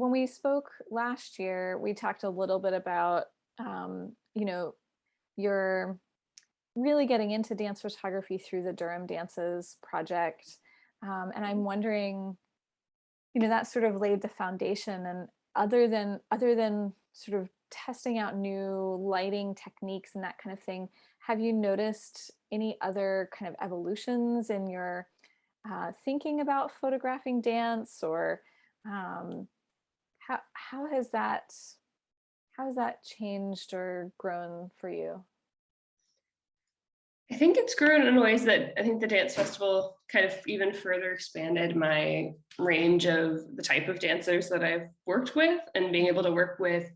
when we spoke last year, we talked a little bit about, you're really getting into dance photography through the Durham Dances project. And I'm wondering, that sort of laid the foundation. And other than sort of testing out new lighting techniques and that kind of thing, have you noticed any other kind of evolutions in your thinking about photographing dance, or how has that changed or grown for you? I think it's grown in ways that I think the dance festival kind of even further expanded my range of the type of dancers that I've worked with, and being able to work with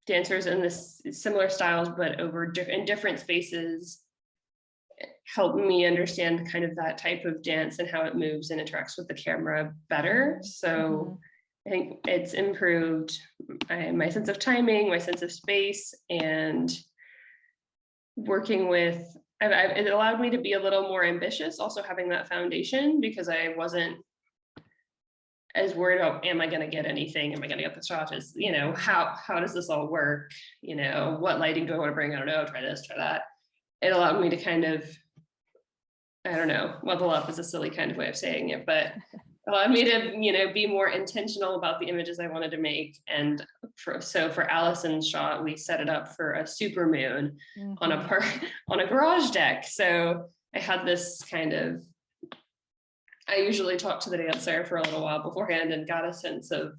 dancers in this similar styles, but in different spaces, helped me understand kind of that type of dance and how it moves and interacts with the camera better. So I think it's improved my sense of timing, my sense of space, and working with, it allowed me to be a little more ambitious, also having that foundation, because I wasn't as worried about, am I going to get anything? Am I going to get the shot? Is, how does this all work? What lighting do I want to bring? I don't know, try this, try that. It allowed me to kind of, I don't know, level up is a silly kind of way of saying it, but allowed me to, be more intentional about the images I wanted to make. And for Allison's shot, we set it up for a super moon on a garage deck. So I had this kind of, I usually talk to the dancer for a little while beforehand and got a sense of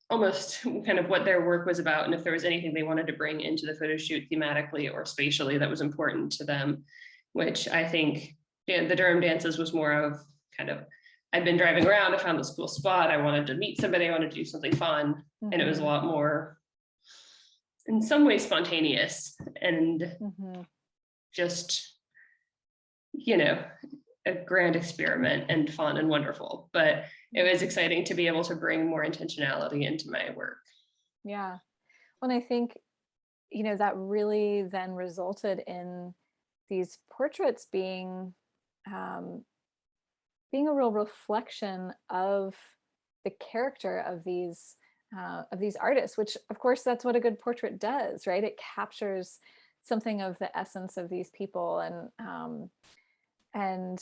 almost kind of what their work was about, and if there was anything they wanted to bring into the photo shoot thematically or spatially that was important to them, which I think the Durham Dances was more of kind of, I'd been driving around, I found this cool spot, I wanted to meet somebody, I wanted to do something fun, and it was a lot more, in some ways, spontaneous and just, a grand experiment and fun and wonderful. But it was exciting to be able to bring more intentionality into my work. Yeah. Well, and I think, that really then resulted in these portraits being a real reflection of the character of these artists, which of course that's what a good portrait does, right? It captures something of the essence of these people. And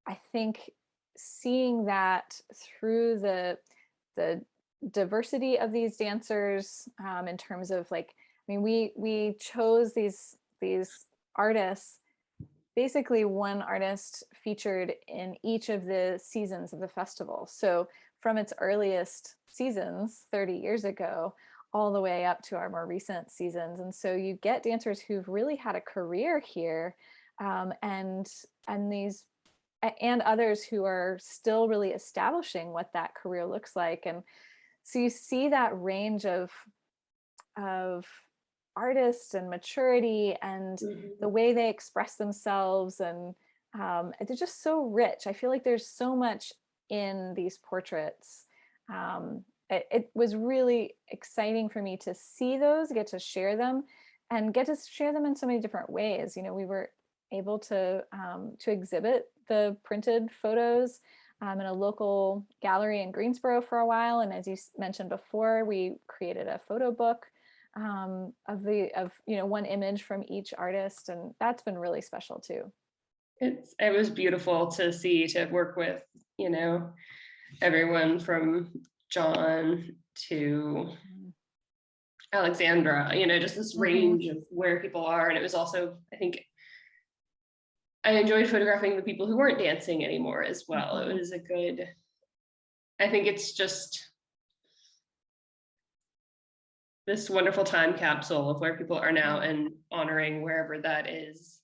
I think seeing that through the diversity of these dancers, in terms of we chose these artists, basically one artist featured in each of the seasons of the festival. So from its earliest seasons 30 years ago, all the way up to our more recent seasons. And so you get dancers who've really had a career here, and others who are still really establishing what that career looks like. And so you see that range of artists and maturity and the way they express themselves, and they're just so rich. I feel like there's so much in these portraits. It was really exciting for me to see those, get to share them in so many different ways. We were able to exhibit the printed photos in a local gallery in Greensboro for a while. And as you mentioned before, we created a photo book of one image from each artist, and that's been really special too. It was beautiful to see, to work with, everyone from John to Alexandra, just this range of where people are. And it was also, I think, I enjoyed photographing the people who weren't dancing anymore as well. It was I think it's just this wonderful time capsule of where people are now and honoring wherever that is